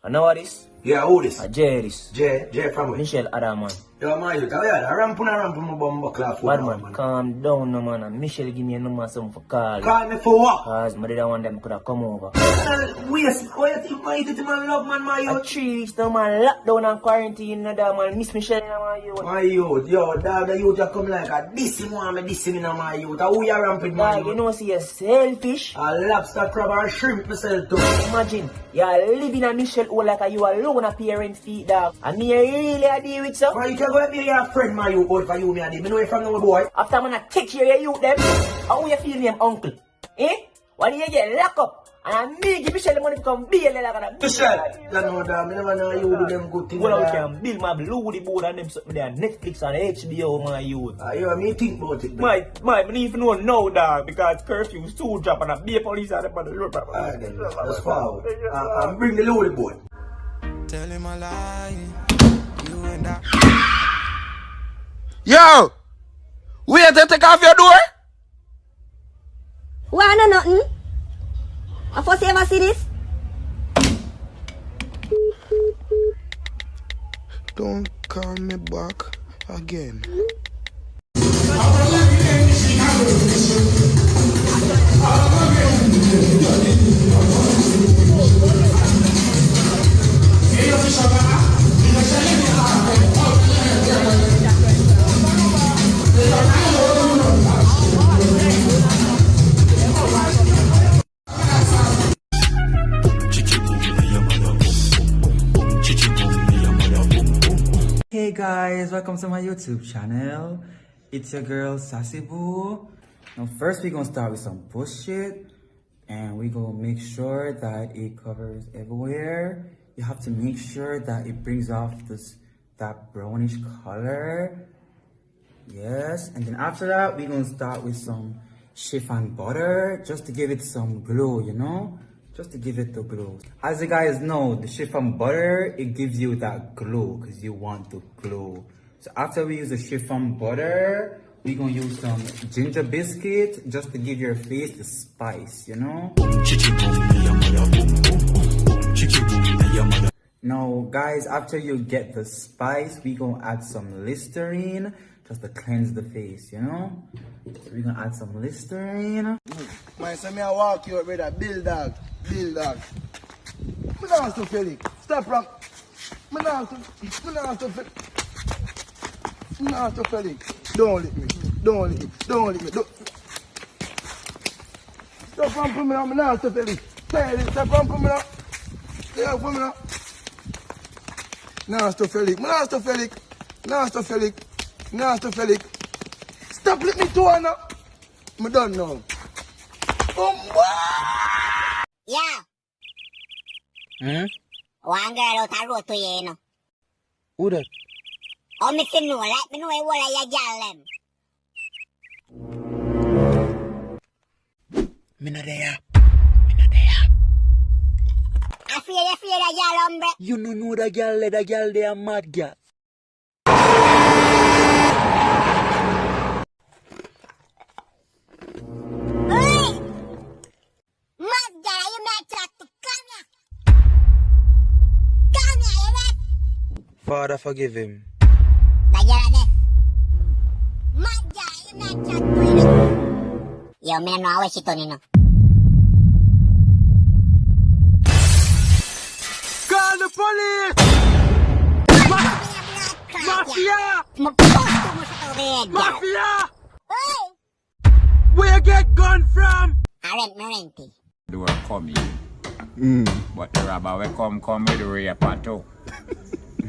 I know what this? Yeah, who this? Jay this. Jay from where? Michelle Adaman. Yo, my youth, I ramp my bum buckler for Bad man, calm down no man. And Michelle give me a number something for call. Call me for what? Cause I didn't want them could have come over. Wait, why you think my youth man love man, my youth? 3 weeks now man, lockdown and quarantine no da man. Miss Michelle in my youth. My youth, yo, dog, the youth you come like a dissing one, me dissing in my youth. Who you ramping, my Dog, you youth? know see a selfish. A lobster, crab and shrimp myself too. Imagine, you are living a Michelle hole like a you alone a parent feet dog. And me really a deal with so. Why you can go and be your friend, my youth, but for you, me a deal. Me know you from now, boy. After man I take care of you them, how you feel me uncle? Eh? When you get locked up, and I me give Michelle the money to come bail like that. Michelle, you know that, me never know you do them good things. Well, I can build my blue the board and them something there, Netflix and HBO, my youth. You me think about it. My, I don't even know now, dog, because curfew is too drop and a be police out on the road. Then, that's foul. And bring the load boy. Tell him a lie. You and I. Yo! Wait to take off your door? Why no nothing? I first ever see this? Don't call me back again. Hey guys, welcome to my YouTube channel. It's your girl Sassy Boo. Now first we're gonna start with some bullshit and we're gonna make sure that it covers everywhere. You have to make sure that it brings off that brownish color. Yes, and then after that we're gonna start with some chiffon butter just to give it some glow, you know? Just to give it the glow. As you guys know, the chiffon butter, it gives you that glow because you want to glow. So after we use the chiffon butter, we're gonna use some ginger biscuit just to give your face the spice, you know? Now guys, after you get the spice, we're gonna add some Listerine just to cleanse the face, you know? So we're gonna add some Listerine. Man, so me I walk you up with a bill dog. Bill dog. Me not to Felix. Stop rock. Me not to Felix. Don't lick me. Don't lick me. Don't lick me. Don't. Stop pumping me now. Me not to Felix. Felix, stop pumping me now. Stop pumping me now. Not to Felix. Me not to Felix. Not to Felix. Not to Felix. Stop lick me too now. Me done now. Yeah. One girl out a road to you, know. Who that? Oh, me see no, like me know what I yell them. Me not there. I feel that yell, hombre. You no know the girl they a mad girl. Hey! Mad guy, you make that to come here. Come here, you know? Father, forgive him. The yell there. Mad guy, you make that to you know? Yo, me no know how she done, you know. Call the police! Mafia! Mafia! Hey! Where you get gun from? I rent me. They were coming. But the robber will come with the raper too.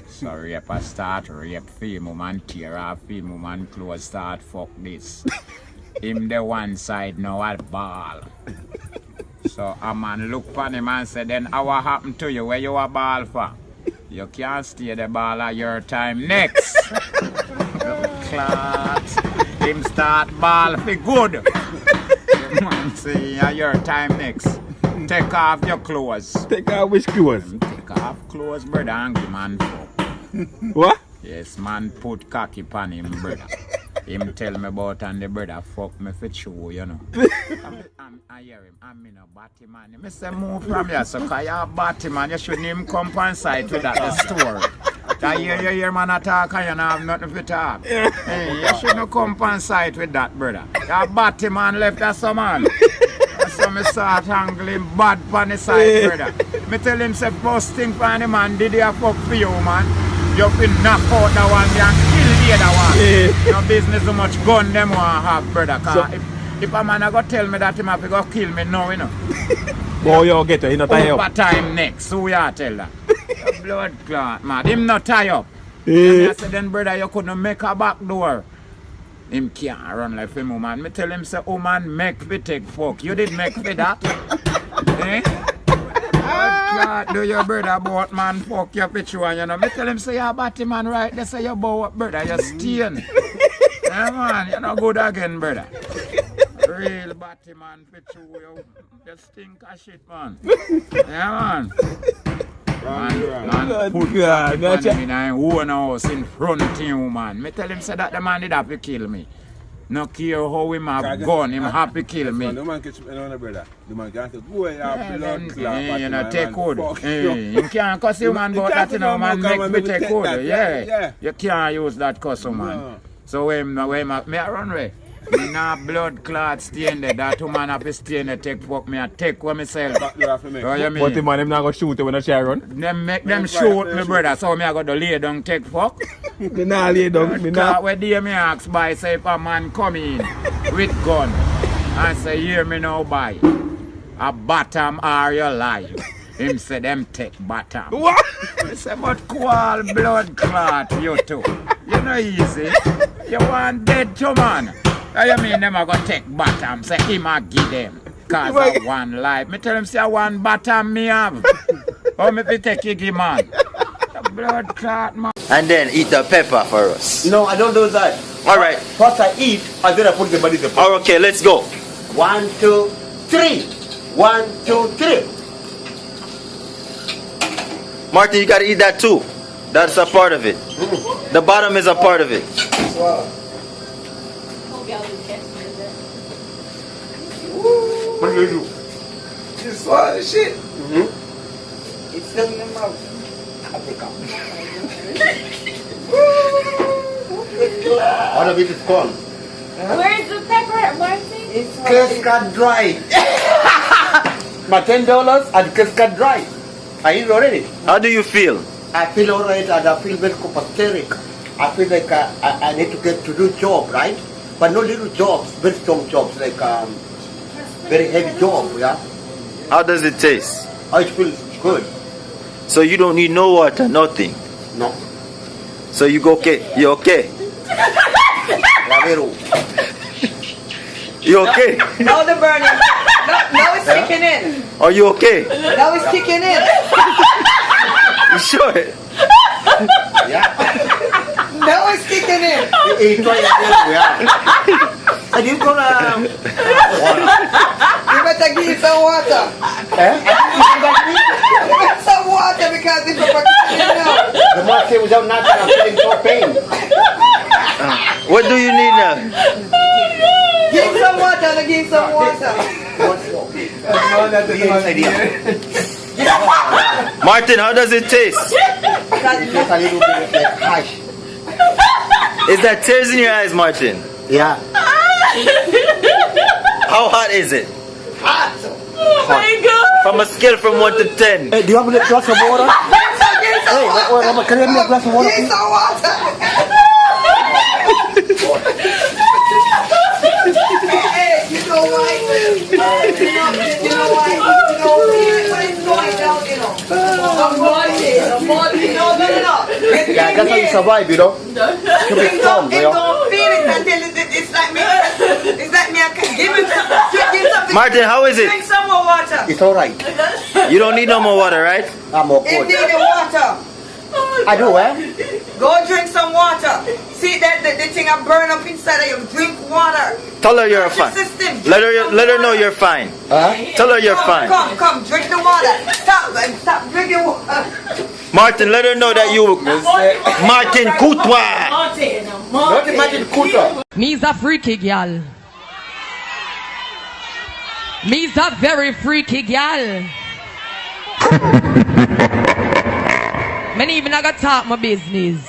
So raper start rape film woman, tear off film woman, clothes start fuck this. Him the one side now at ball. So a man look upon him and say, then what happened to you? Where you a ball for? You can't stay the ball at your time next. Class. Him start ball for good. The man say, at your time next. Take off your clothes. Take off which clothes? Take off clothes, brother, and give man fuck. What? Yes, man put cocky pan him, brother. Him tell me about and the brother fuck me for true, you know. I hear him, I'm in a batty man. Me say move from here, so cause you're a batty man, you shouldn't even come on site with that the story. I hear man attack and you don't have nothing to talk. Hey, you shouldn't come on site with that, brother. You're a batty man left as some man. So me start angling bad on the side, brother. Me tell him say first thing for the man, did he a fuck for you, man? You can knock out that one and kill the other one. No business so much gun them want have, brother. Cause if a man a go tell me that him have to go kill me now, you know. Go you get it, you not tie up. Overtime next, so we are tell that. The blood clot, man. Him not tie up. I said then, brother, you couldn't make a back door. Him can't run like him, man. Me tell him say, oh man, make me take fuck. You did make me that? Eh? Do your brother about man fuck your picture and you know. Me tell him say you're batty man right. They say you bow up brother, you stain. Yeah man, you're not good again brother. Real batty man picture you stink of shit man. Yeah man. Man, put man in a own house in front of you man. Me tell him say that the man did have to kill me. No care how him have gun, him happy kill me. The man catch me on the brother. The man can't say, boy, you have blood clot. You know, take code. You can't cuss you man about that, you know, man, make me take code. Yeah. You can't use that cuss, man. So when me I run away. Me nah blood clot stain there. That woman have to stain there, take fuck me, I take what myself. But the man, them not gonna shoot you when I try run. Them make them shoot me, brother. So me I got to lay down, take fuck. Me nah lay down, me nah. Where day me ask by, say if a man come in with gun and say, hear me now, boy, a bottom are your life. Him say them take bottom. What? I say, but cool blood clot, you too. You know easy. You want dead too, man. You mean them are gonna take bottom? Say him a give them. Cause I one life. Me tell him say I one bottom me have. How me fi take you give man? The blood clot man. And then eat the pepper for us. No, I don't do that. Alright. First I eat, and then I put the body in the pot. Okay, let's go. 1, 2, 3. 1, 2, 3. Martin, you gotta eat that too. That's a part of it. The bottom is a part of it. What do you do? Just swallow the shit. It's still in the mouth. All of it is gone. Where's the pepper, Martin? It's Cascade Dry. My $10 and Cascade Dry. I eat already. How do you feel? I feel alright and I feel very copacetic. I feel like I need to get to do job, right? But no little jobs, very strong jobs, like very heavy job, yeah? How does it taste? Oh, it feels good. So you don't need no water, nothing. No. So you go okay? You okay? You okay? Now the burning. Now it's kicking in. Are you okay? Now it's kicking in. You sure? Yeah. Now it's kicking in. I didn't go You better give him some water. Eh? Give him some water because it's kicking in now. The more say without nothing, I'm feeling so pain. What do you need now? Give him some water and give him some water. Martin, how does it taste? It tastes a little bit like hash. Is that tears in your eyes, Martin? Yeah. How hot is it? Hot. Oh my God. From a scale from 1 to 10. Hey, do you have a glass of water? Hey, can you have me a glass of water? Give him some water. Hey, you know why? You know why? You know when it's going down, you know. Some body. No. Yeah, that's how you survive, you know. It don't feel it until it's like me. It's like me. I can give him something. Martin, how is Drink it? some more water. It's alright. You don't need no more water, right? I'm If okay. need the water, I do, eh? go drink some water. See that the thing I burn up inside of you. Drink water. Tell her you're Your fine. system. Let her know you're fine. Huh? Tell her you're fine. Come, drink the water. Stop drinking water. Martin, let her know that you... Martin Courtois. Martin, Not imagine Kuta. Me's a freaky girl. Me's a very freaky girl. Me even I got talk my business.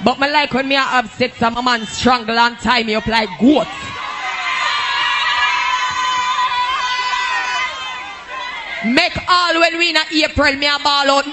But me like when me are upset some man strangle and tie me up like goat. Make all when we in April me a ball out.